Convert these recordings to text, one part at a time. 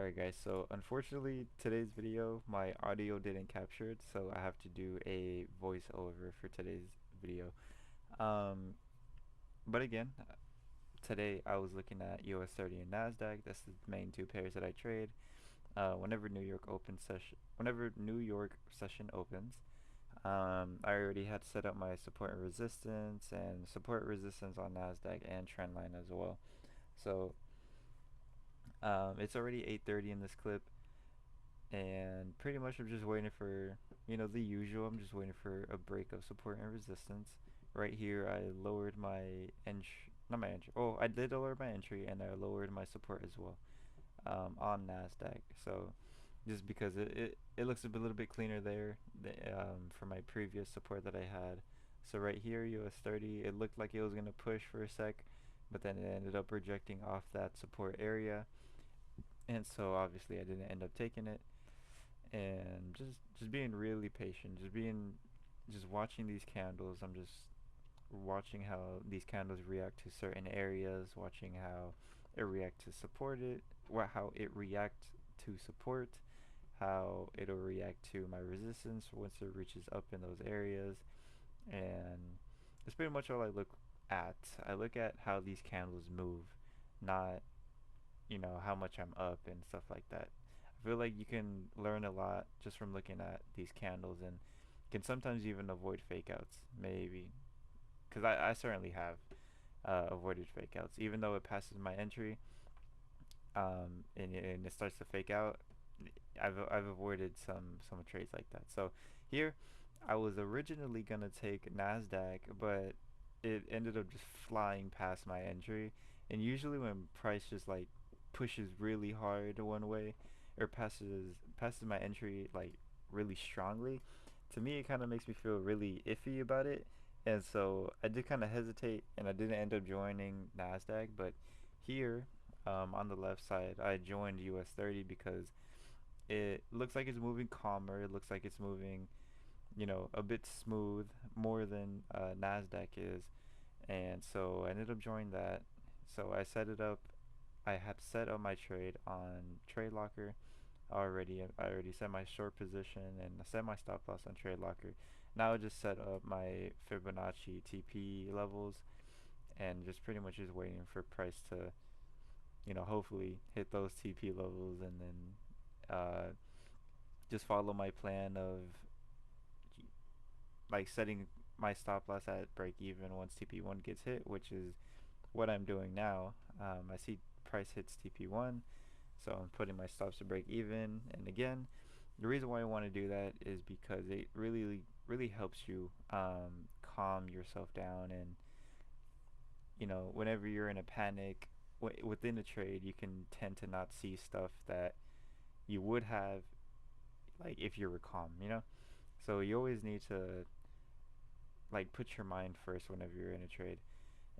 Alright guys, so unfortunately today's video my audio didn't capture it, so I have to do a voiceover for today's video. Um, but again, today I was looking at US30 and NASDAQ. That's the main two pairs that I trade. Whenever New York session opens, I already had set up my support resistance on NASDAQ and trendline as well. So it's already 8:30 in this clip. And pretty much I'm just waiting for, the usual. I'm just waiting for a break of support and resistance. Right here I lowered my entry, not my entry, oh, I did lower my entry and I lowered my support as well, on NASDAQ. So just because it looks a little bit cleaner there, for my previous support that I had. So right here, US30, it looked like it was going to push for a sec, but then it ended up rejecting off that support area. And so obviously I didn't end up taking it, and just being really patient, just watching these candles. I'm just watching how these candles react to certain areas, watching how it react to support it, how it react to support, how it'll react to my resistance once it reaches up in those areas. And that's pretty much all I look at. I look at how these candles move, not how much I'm up and stuff like that. I feel like you can learn a lot just from looking at these candles, and can sometimes even avoid fake outs, maybe, because I certainly have avoided fake outs even though it passes my entry, and it starts to fake out. I've avoided some trades like that. So here I was originally gonna take NASDAQ, but it ended up just flying past my entry. And usually when price just like pushes really hard one way, or passes my entry like really strongly, to me it kind of makes me feel really iffy about it. And so I did kind of hesitate, and I didn't end up joining NASDAQ. But here, on the left side, I joined US30 because it looks like it's moving calmer. It looks like it's moving, a bit smooth, more than NASDAQ is. And so I ended up joining that. So I set it up. I had set up my trade on Trade Locker already. I already set my short position and I set my stop loss on Trade Locker. Now I just set up my Fibonacci TP levels, and just pretty much just waiting for price to, hopefully hit those TP levels, and then just follow my plan of like setting my stop loss at break even once TP1 gets hit, which is what I'm doing now. I see price hits TP1, so I'm putting my stops to break even. And again, the reason why I want to do that is because it really helps you calm yourself down. And whenever you're in a panic within a trade, you can tend to not see stuff that you would have, like, if you were calm. So you always need to like put your mind first whenever you're in a trade.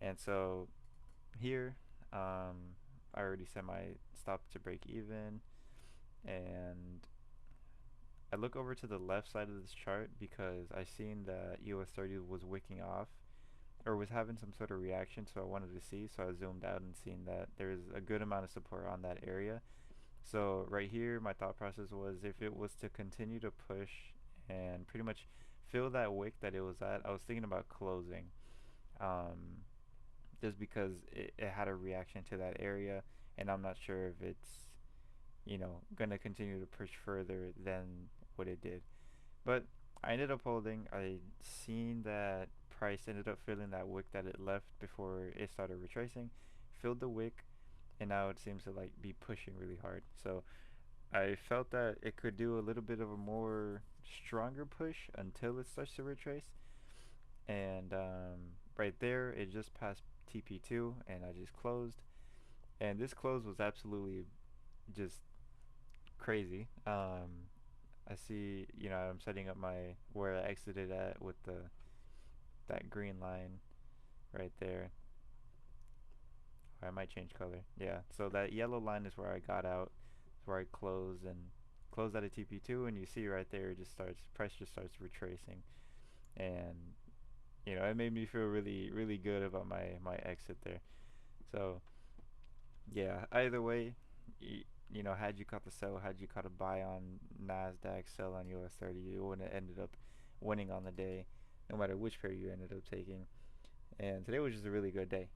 And so here, I already set my stop to break even, and I look over to the left side of this chart because I seen that US30 was wicking off, or was having some sort of reaction, so I wanted to see. So I zoomed out and seen that there's a good amount of support on that area. So right here, my thought process was, if it was to continue to push and pretty much fill that wick that it was at, I was thinking about closing, um, just because it had a reaction to that area, and I'm not sure if it's gonna continue to push further than what it did. But I ended up holding. I seen that price ended up filling that wick that it left before it started retracing, filled the wick, and now it seems to like be pushing really hard. So I felt that it could do a little bit of a more stronger push until it starts to retrace. And right there, it just passed TP2, and I just closed. And this close was absolutely just crazy. I see, I'm setting up my where I exited at with that green line right there. Or I might change color. Yeah, so that yellow line is where I got out. It's where I closed, and closed at a TP2, and you see right there, it just starts, price just starts retracing. And it made me feel really really good about my exit there. So yeah, either way, had you caught the sell, had you caught a buy on Nasdaq, sell on US30, you wouldn't have ended up winning on the day, no matter which pair you ended up taking. And today was just a really good day.